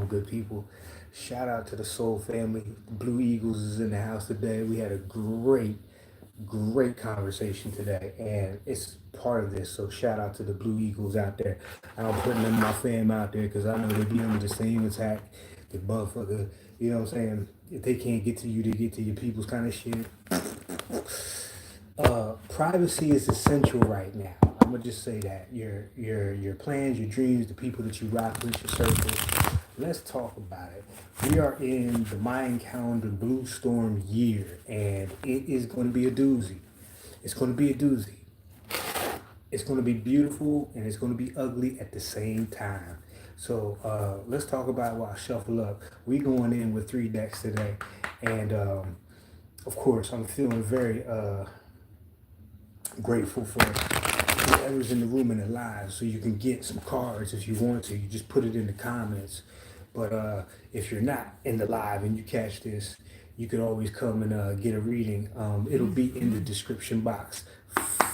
good people? Shout out to the Soul family. The Blue Eagles is in the house today. We had a great conversation today, and it's part of this. So shout out to the Blue Eagles out there. I don't put none of my fam out there because I know they be under the same attack. The motherfucker, you know what I'm saying? If they can't get to you, they get to your people's kind of shit. Privacy is essential right now. I'm gonna just say that your plans, your dreams, the people that you rock with, your circle. Let's talk about it. We are in the Mayan calendar Blue Storm year, and it is going to be a doozy. It's going to be a doozy. It's going to be beautiful, and it's going to be ugly at the same time. So let's talk about while I shuffle up. We going in with 3 decks today, and of course, I'm feeling very grateful for whoever's in the room and alive, so you can get some cards if you want to. You just put it in the comments. But if you're not in the live and you catch this, you could always come and get a reading. It'll be in the description box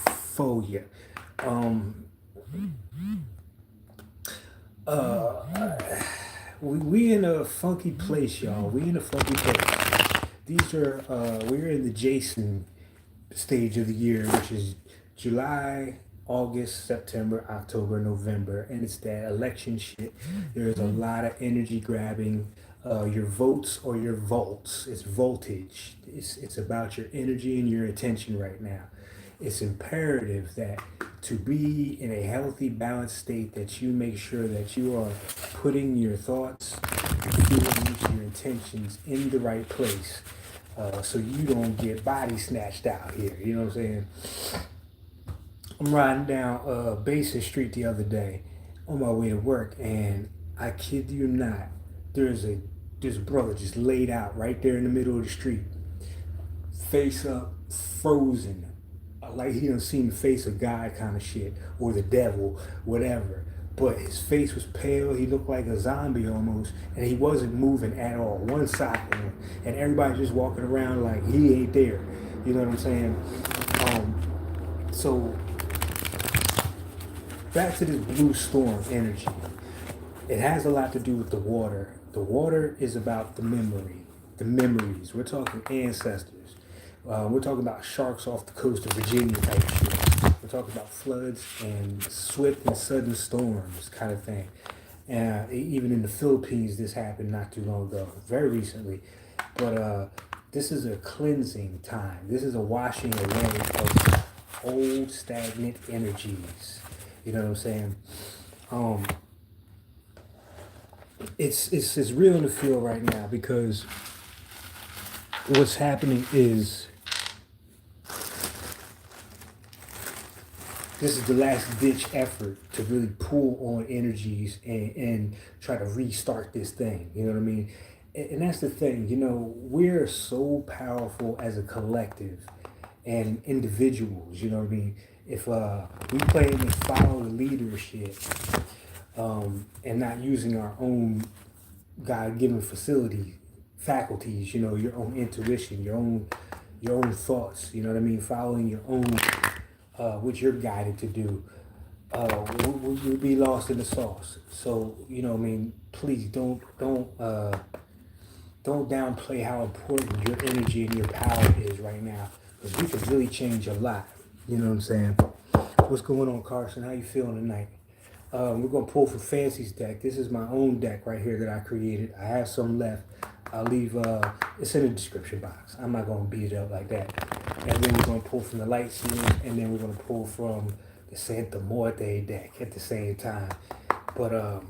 for you. We in a funky place, y'all. We in a funky place. We're in the Jason stage of the year, which is July, August, September, October, November, and it's that election shit. There's a lot of energy grabbing your votes or your volts. It's voltage. It's about your energy and your attention right now. It's imperative that to be in a healthy, balanced state, that you make sure that you are putting your thoughts, your feelings, your intentions in the right place, so you don't get body snatched out here. You know what I'm saying? I'm riding down Basin Street the other day on my way to work, and I kid you not, there's a brother just laid out right there in the middle of the street, face up, frozen, like he done seen the face of God kind of shit, or the devil, whatever. But his face was pale. He looked like a zombie almost, and he wasn't moving at all. One side, and everybody just walking around like he ain't there. You know what I'm saying? So back to this blue storm energy. It has a lot to do with the water. The water is about the memories. We're talking ancestors. We're talking about sharks off the coast of Virginia type shit. We're talking about floods and swift and sudden storms kind of thing. Even in the Philippines, this happened not too long ago, very recently. But this is a cleansing time. This is a washing away of old stagnant energies. You know what I'm saying? It's real in the field right now, because what's happening is this is the last ditch effort to really pull on energies and try to restart this thing. You know what I mean? And that's the thing, you know, we're so powerful as a collective and individuals, you know what I mean? If we claim to follow the leadership and not using our own God-given faculties, you know, your own intuition, your own thoughts, you know what I mean? Following your own, what you're guided to do, we'll be lost in the sauce. So, you know what I mean? Please don't downplay how important your energy and your power is right now, because we could really change a lot. You know what I'm saying? What's going on, Carson? How you feeling tonight? We're going to pull from Fancy's deck. This is my own deck right here that I created. I have some left. I'll leave, it's in the description box. I'm not going to beat it up like that. And then we're going to pull from the Light Series, and then we're going to pull from the Santa Muerte deck at the same time. But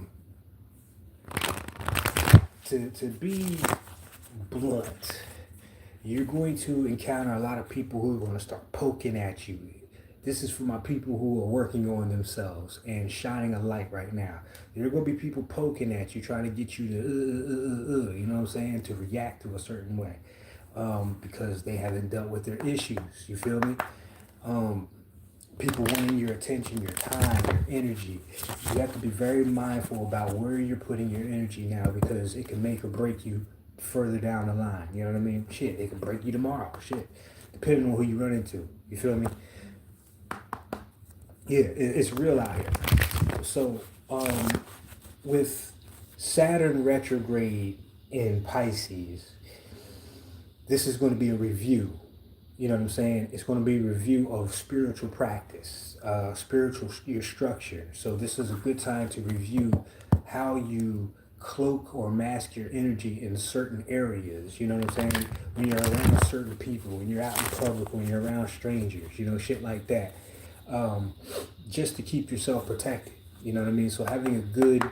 to be blunt, you're going to encounter a lot of people who are going to start poking at you. This is for my people who are working on themselves and shining a light right now. There are going to be people poking at you, trying to get you to, you know what I'm saying, to react to a certain way, because they haven't dealt with their issues. You feel me? People wanting your attention, your time, your energy. You have to be very mindful about where you're putting your energy now, because it can make or break you further down the line. You know what I mean? Shit, it can break you tomorrow. Shit, depending on who you run into. You feel me? Yeah, it's real out here. So, with Saturn retrograde in Pisces, this is going to be a review. You know what I'm saying? It's going to be a review of spiritual practice, spiritual your structure. So this is a good time to review how you cloak or mask your energy in certain areas. You know what I'm saying? When you're around certain people, when you're out in public, when you're around strangers, you know, shit like that. Just to keep yourself protected. You know what I mean? So having a good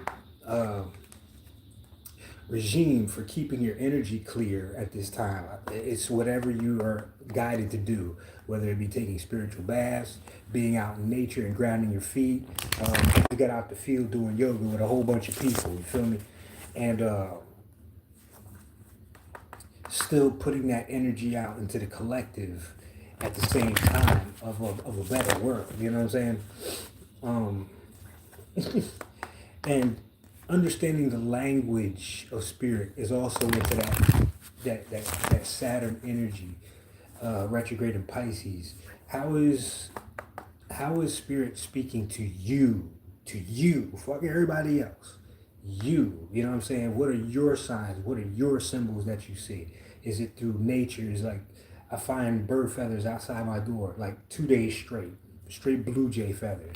regime for keeping your energy clear at this time. It's whatever you are guided to do, whether it be taking spiritual baths, being out in nature and grounding your feet. You get out the field doing yoga with a whole bunch of people, you feel me? And still putting that energy out into the collective at the same time of a better world, you know what I'm saying? And understanding the language of spirit is also into that Saturn energy, retrograde in Pisces. How is spirit speaking to you? To you, fuck everybody else. You know what I'm saying? What are your signs? What are your symbols that you see? Is it through nature? Is like I find bird feathers outside my door, like 2 days straight blue jay feathers.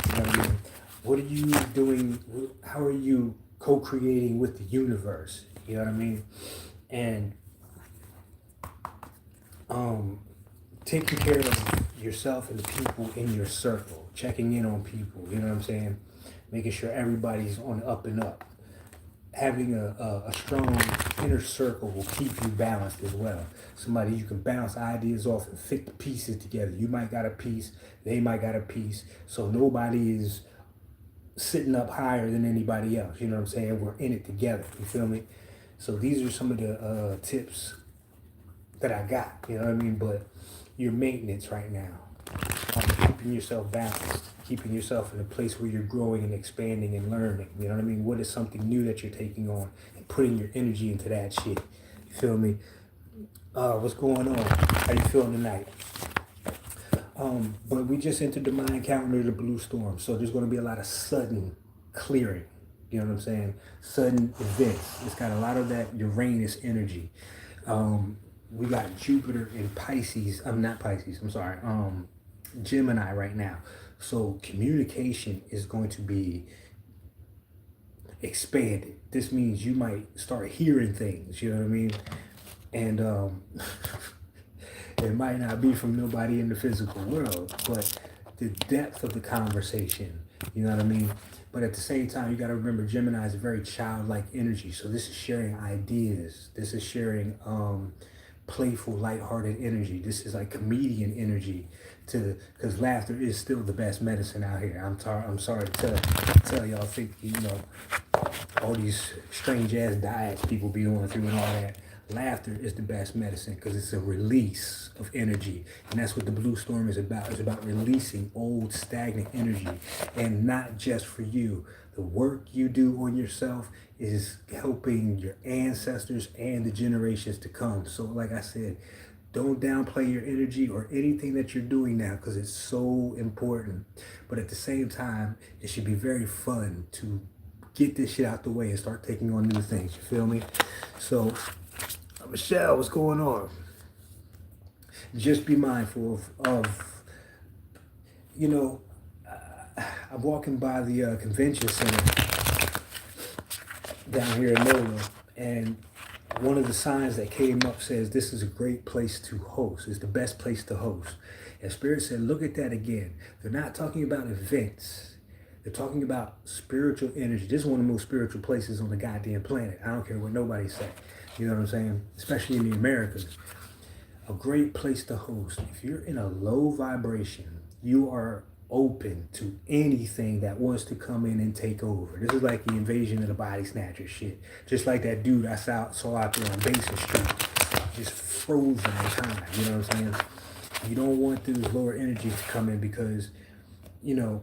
You know what I mean? What are you doing? How are you co-creating with the universe? You know what I mean? And taking care of yourself and the people in your circle, checking in on people, you know what I'm saying? Making sure everybody's on the up and up. Having a strong inner circle will keep you balanced as well. Somebody you can bounce ideas off and fit the pieces together. You might got a piece, they might got a piece, so nobody is sitting up higher than anybody else. You know what I'm saying? We're in it together. You feel me? So these are some of the tips that I got. You know what I mean? But your maintenance right now, keeping yourself balanced, keeping yourself in a place where you're growing and expanding and learning. You know what I mean? What is something new that you're taking on and putting your energy into that shit? You feel me? What's going on? How you feeling tonight? But we just entered the Mayan calendar, the blue storm. So there's going to be a lot of sudden clearing. You know what I'm saying? Sudden events. It's got a lot of that Uranus energy. We got Jupiter in Pisces. I'm not Pisces. I'm sorry. Gemini right now. So communication is going to be expanded. This means you might start hearing things. You know what I mean? And it might not be from nobody in the physical world, but the depth of the conversation, you know what I mean? But at the same time, you got to remember Gemini is a very childlike energy. So this is sharing ideas. This is sharing playful, lighthearted energy. This is like comedian energy because laughter is still the best medicine out here. I'm sorry to tell y'all, think, you know, all these strange ass diets people be going through and all that. Laughter is the best medicine because it's a release of energy. And that's what the blue storm is about. It's about releasing old stagnant energy, and not just for you. The work you do on yourself is helping your ancestors and the generations to come. So like I said, don't downplay your energy or anything that you're doing now because it's so important. But at the same time, it should be very fun to get this shit out the way and start taking on new things. You feel me? So Michelle, what's going on? Just be mindful of you know, I'm walking by the convention center down here in NOLA, and one of the signs that came up says this is a great place to host. It's the best place to host. And Spirit said, look at that again. They're not talking about events. They're talking about spiritual energy. This is one of the most spiritual places on the goddamn planet. I don't care what nobody say. You know what I'm saying? Especially in the Americas. A great place to host. If you're in a low vibration, you are open to anything that wants to come in and take over. This is like the invasion of the body snatcher shit. Just like that dude I saw out there on Basin Street. Just frozen in time. You know what I'm saying? You don't want those lower energies to come in because, you know,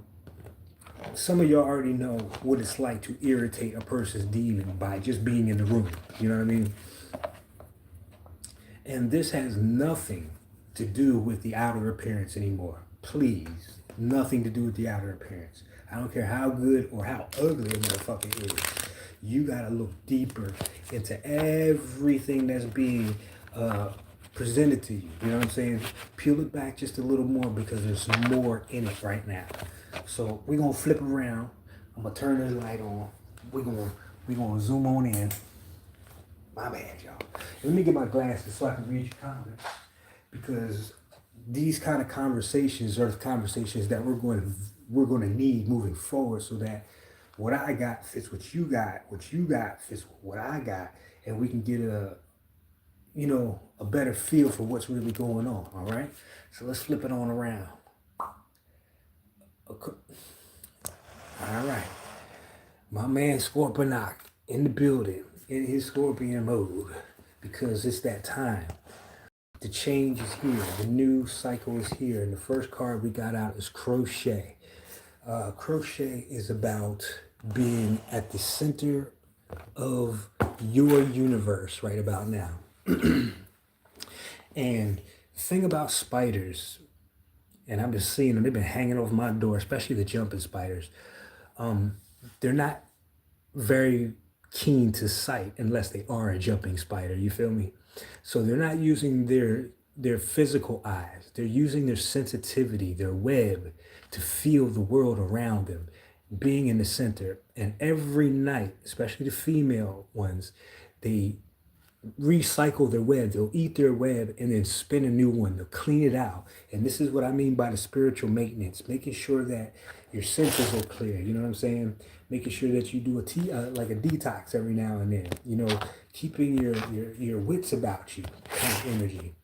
some of y'all already know what it's like to irritate a person's demon by just being in the room. You know what I mean? And this has nothing to do with the outer appearance anymore. Please, nothing to do with the outer appearance. I don't care how good or how ugly a motherfucker is. You got to look deeper into everything that's being presented to you. You know what I'm saying? Peel it back just a little more because there's more in it right now. So we're going to flip around. I'm going to turn this light on. We're gonna zoom on in. My bad, y'all. Let me get my glasses so I can read your comments. Because these kind of conversations are the conversations that we're going to need moving forward, so that what I got fits what you got fits what I got, and we can get a better feel for what's really going on. All right. So let's flip it on around. Okay. All right. My man Scorponok in the building, in his scorpion mode, because it's that time. The change is here. The new cycle is here. And the first card we got out is crochet. Crochet is about being at the center of your universe right about now. And the thing about spiders, and I've been seeing them, they've been hanging over my door, especially the jumping spiders. They're not very keen to sight unless they are a jumping spider. You feel me? So they're not using their physical eyes. They're using their sensitivity, their web, to feel the world around them, being in the center. And every night, especially the female ones, they recycle their web. They'll eat their web and then spin a new one. They'll clean it out. And this is what I mean by the spiritual maintenance, making sure that your senses are clear. You know what I'm saying? Making sure that you do like a detox every now and then. You know, keeping your wits about you kind of energy.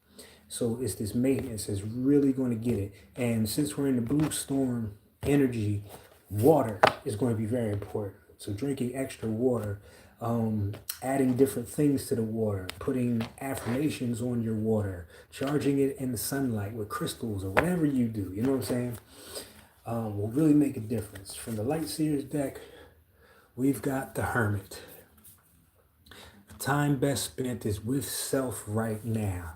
So it's this maintenance that's really going to get it. And since we're in the blue storm energy, water is going to be very important. So drinking extra water, adding different things to the water, putting affirmations on your water, charging it in the sunlight with crystals or whatever you do, you know what I'm saying, will really make a difference. From the Light Seers deck, we've got the Hermit. The time best spent is with self right now.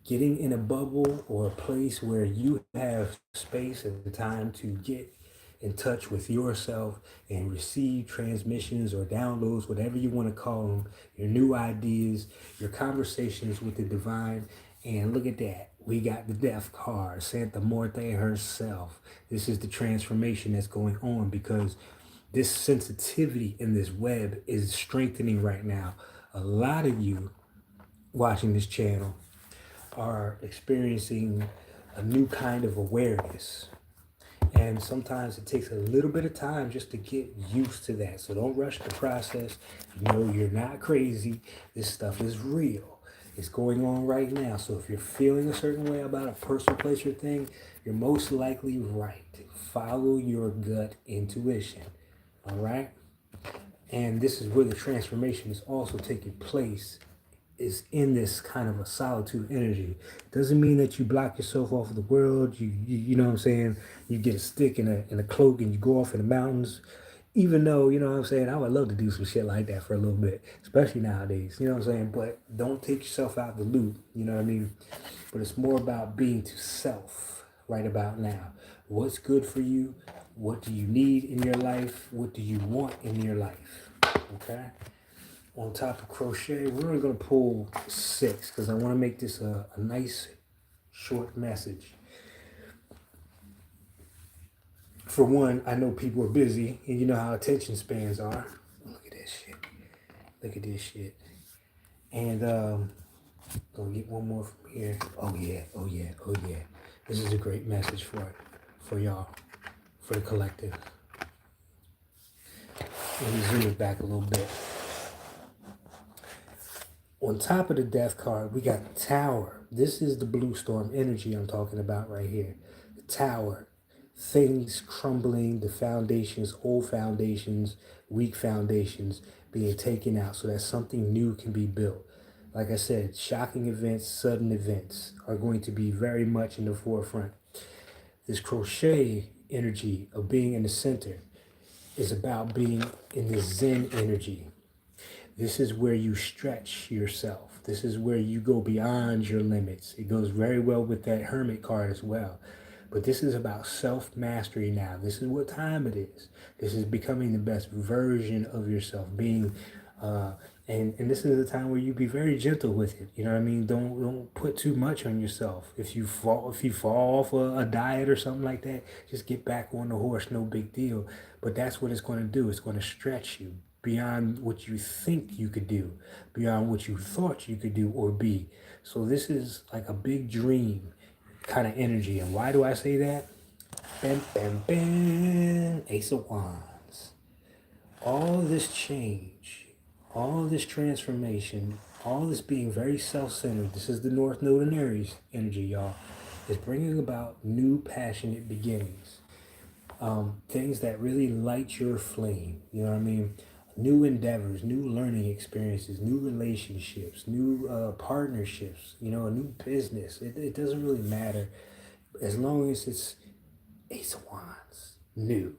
Getting in a bubble or a place where you have space and time to get in touch with yourself and receive transmissions or downloads, whatever you want to call them, your new ideas, your conversations with the divine. And look at that. We got the death card, Santa Muerte herself. This is the transformation that's going on, because this sensitivity in this web is strengthening right now. A lot of you watching this channel are experiencing a new kind of awareness. And sometimes it takes a little bit of time just to get used to that. So don't rush the process. No, you're not crazy. This stuff is real. It's going on right now. So if you're feeling a certain way about a person, place, or thing, you're most likely right. Follow your gut intuition. All right? And this is where the transformation is also taking place, is in this kind of a solitude energy. Doesn't mean that you block yourself off of the world. You know what I'm saying? You get a stick and a cloak and you go off in the mountains. Even though, you know what I'm saying, I would love to do some shit like that for a little bit, especially nowadays. You know what I'm saying? But don't take yourself out of the loop. You know what I mean? But it's more about being to self right about now. What's good for you? What do you need in your life? What do you want in your life? Okay? On top of crochet, we're only going to pull 6 because I want to make this a nice short message. For one, I know people are busy, and you know how attention spans are. Look at this shit. Look at this shit. And gonna get one more from here. Oh yeah. This is a great message for y'all, for the collective. Let me zoom it back a little bit. On top of the death card, we got the Tower. This is the blue storm energy I'm talking about right here. The Tower. Things crumbling, the foundations, old foundations, weak foundations being taken out so that something new can be built. Like I said, shocking events, sudden events are going to be very much in the forefront. This crochet energy of being in the center is about being in the Zen energy. This is where you stretch yourself. This is where you go beyond your limits. It goes very well with that Hermit card as well. But this is about self-mastery now. This is what time it is. This is becoming the best version of yourself, being and this is a time where you be very gentle with it. You know what I mean? Don't put too much on yourself. If you fall off a diet or something like that, just get back on the horse. No big deal. But that's what it's going to do. It's going to stretch you beyond what you think you could do, beyond what you thought you could do or be. So this is like a big dream kind of energy. And why do I say that? Bam, bam, bam. Ace of Wands. All this change, all this transformation, all this being very self-centered, this is the North Node in Aries energy, y'all, is bringing about new passionate beginnings. Things that really light your flame, you know what I mean? New endeavors, new learning experiences, new relationships, new partnerships, you know, a new business. It doesn't really matter as long as it's Ace of Wands, new.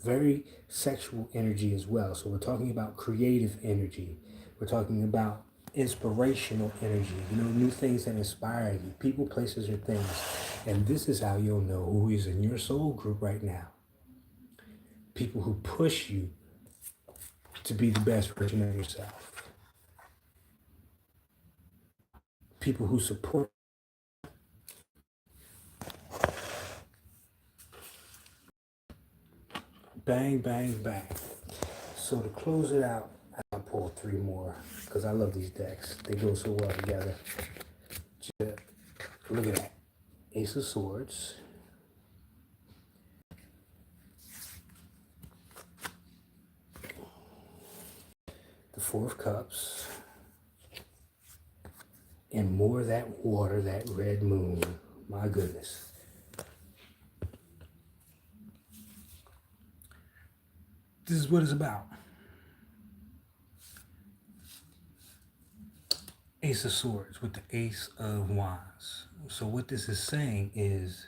Very sexual energy as well. So we're talking about creative energy. We're talking about inspirational energy, you know, new things that inspire you, people, places, or things. And this is how you'll know who is in your soul group right now. People who push you to be the best version of yourself. People who support. Bang, bang, bang. So to close it out, I pulled three more because I love these decks. They go so well together. Look at that. Ace of Swords. The Four of Cups. And more of that water, that red moon. My goodness. This is what it's about. Ace of Swords with the Ace of Wands. So what this is saying is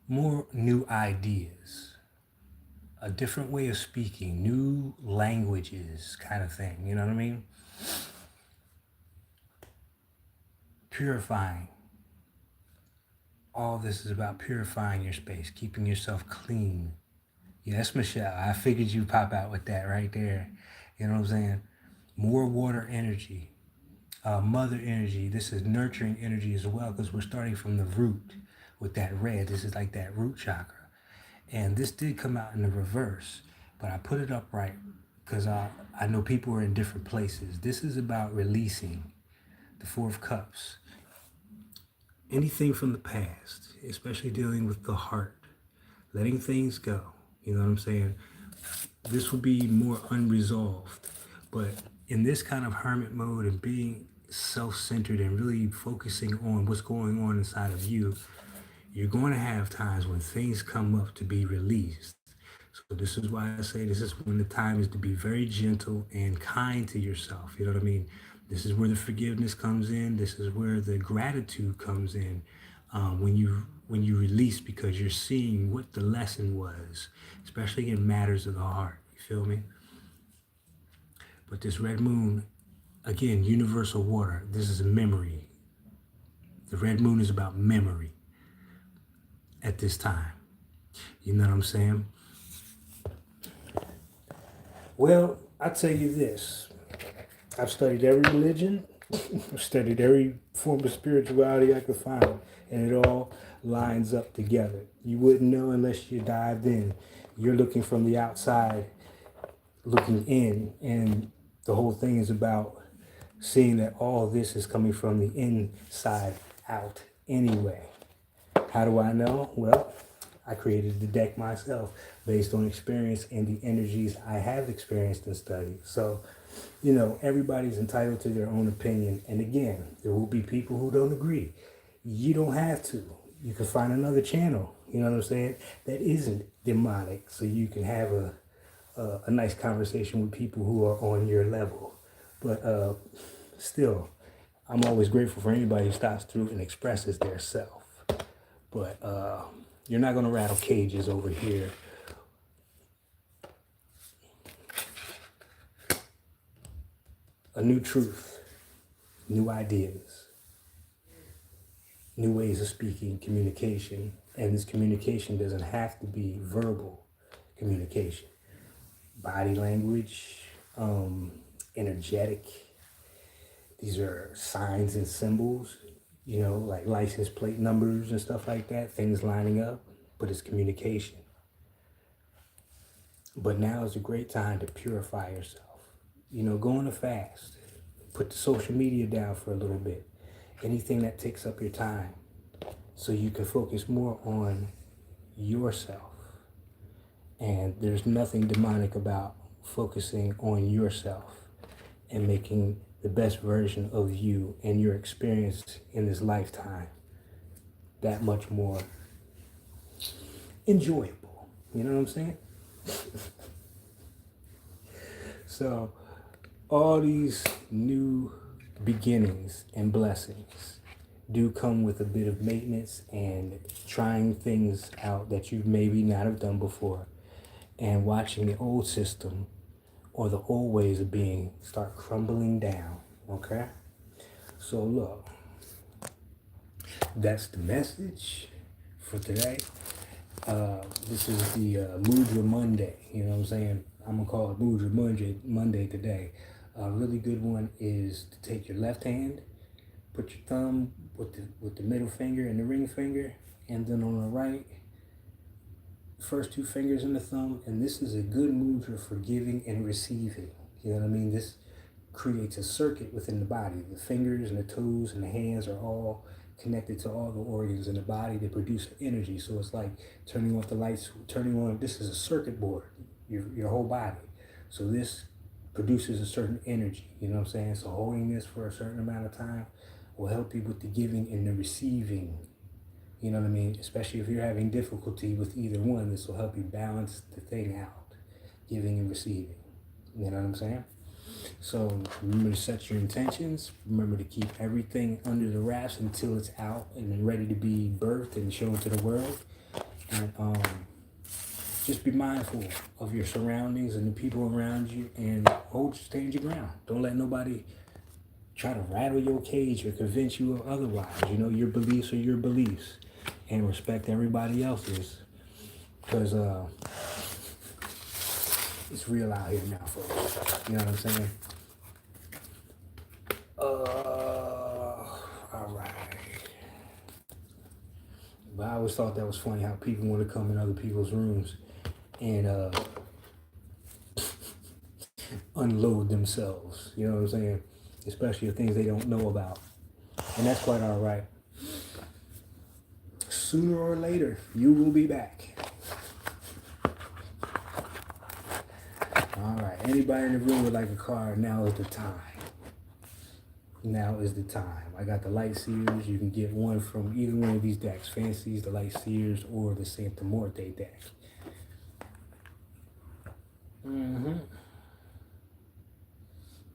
more new ideas, a different way of speaking, new languages kind of thing. You know what I mean? Purifying. All this is about purifying your space, keeping yourself clean. Yes, Michelle, I figured you'd pop out with that right there. You know what I'm saying? More water energy, mother energy. This is nurturing energy as well because we're starting from the root with that red. This is like that root chakra. And this did come out in the reverse, but I put it upright because I know people are in different places. This is about releasing the Four of Cups. Anything from the past, especially dealing with the heart, letting things go. You know what I'm saying? This will be more unresolved. But in this kind of hermit mode and being self-centered and really focusing on what's going on inside of you, you're going to have times when things come up to be released. So this is why I say this is when the time is to be very gentle and kind to yourself. You know what I mean? This is where the forgiveness comes in. This is where the gratitude comes in. When you release because you're seeing what the lesson was, especially in matters of the heart. You feel me? But this red moon, again, universal water. This is a memory. The red moon is about memory at this time. You know what I'm saying? Well, I tell you this. I've studied every religion. I've studied every form of spirituality I could find. And it all lines up together. You wouldn't know unless you dived in. You're looking from the outside, looking in. And the whole thing is about seeing that all this is coming from the inside out anyway. How do I know? Well, I created the deck myself based on experience and the energies I have experienced and studied. So, you know, everybody's entitled to their own opinion. And again, there will be people who don't agree. You don't have to. You can find another channel, you know what I'm saying, that isn't demonic. So you can have a nice conversation with people who are on your level. But still, I'm always grateful for anybody who stops through and expresses their self. But you're not going to rattle cages over here. A new truth, new ideas. new ways of speaking, communication. And this communication doesn't have to be verbal communication. Body language, energetic. These are signs and symbols, like license plate numbers and stuff like that, things lining up, but it's communication. But now is a great time to purify yourself. Go on a fast. Put the social media down for a little bit. Anything that takes up your time so you can focus more on yourself. And there's nothing demonic about focusing on yourself and making the best version of you and your experience in this lifetime that much more enjoyable. You know what I'm saying? So, all these new beginnings and blessings do come with a bit of maintenance and trying things out that you maybe not have done before, and watching the old system or the old ways of being start crumbling down. Okay? So look, that's the message for today. This is the Mudra Monday. You know what I'm saying? I'm gonna call it Mudra Monday today. A really good one is to take your left hand, put your thumb with the middle finger and the ring finger, and then on the right, first two fingers and the thumb. And this is a good mudra for giving and receiving. You know what I mean? This creates a circuit within the body. The fingers and the toes and the hands are all connected to all the organs in the body that produce energy. So it's like turning off the lights, turning on. This is a circuit board, your whole body. So this produces a certain energy. You know what I'm saying? So holding this for a certain amount of time will help you with the giving and the receiving. You know what I mean? Especially if you're having difficulty with either one, this will help you balance the thing out, giving and receiving. You know what I'm saying? So remember to set your intentions. Remember to keep everything under the wraps until it's out and then ready to be birthed and shown to the world. And just be mindful of your surroundings and the people around you, and stand your ground. Don't let nobody try to rattle your cage or convince you of otherwise. Your beliefs are your beliefs, and respect everybody else's, because it's real out here now, folks. You know what I'm saying? All right. But I always thought that was funny how people want to come in other people's rooms and unload themselves. You know what I'm saying? Especially the things they don't know about. And that's quite all right. Sooner or later, you will be back. All right. Anybody in the room would like a card? Now is the time. Now is the time. I got the Light Seers. You can get one from either one of these decks. Fancies, the Light Seers, or the Santa Muerte deck.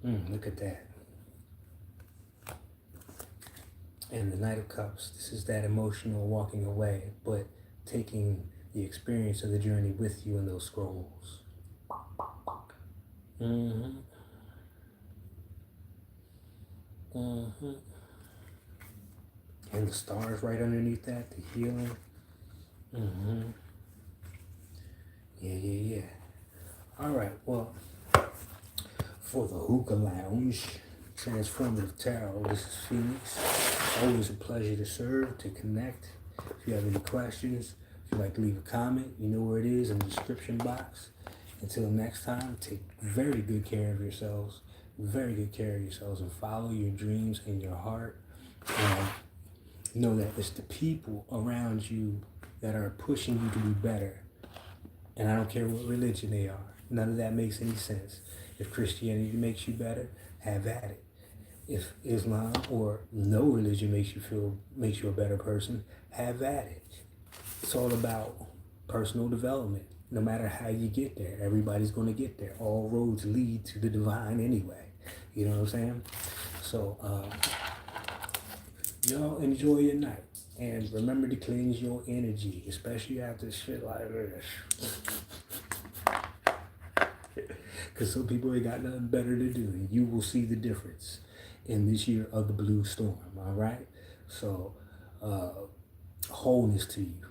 Look at that. And the Knight of Cups. This is that emotional walking away, but taking the experience of the journey with you in those scrolls. And the stars right underneath that, the healing. Yeah. All right, well, for the Who-kah Lounge, Transformative Tarot, this is Phoenix. Always a pleasure to serve, to connect. If you have any questions, if you'd like to leave a comment, you know where it is in the description box. Until next time, take very good care of yourselves. Very good care of yourselves, and follow your dreams and your heart. And know that it's the people around you that are pushing you to be better. And I don't care what religion they are. None of that makes any sense. If Christianity makes you better, have at it. If Islam or no religion makes you a better person, have at it. It's all about personal development. No matter how you get there, everybody's going to get there. All roads lead to the divine anyway. You know what I'm saying? So, y'all enjoy your night. And remember to cleanse your energy, especially after shit like this. Because some people ain't got nothing better to do. And you will see the difference in this year of the blue storm, all right? So, wholeness to you.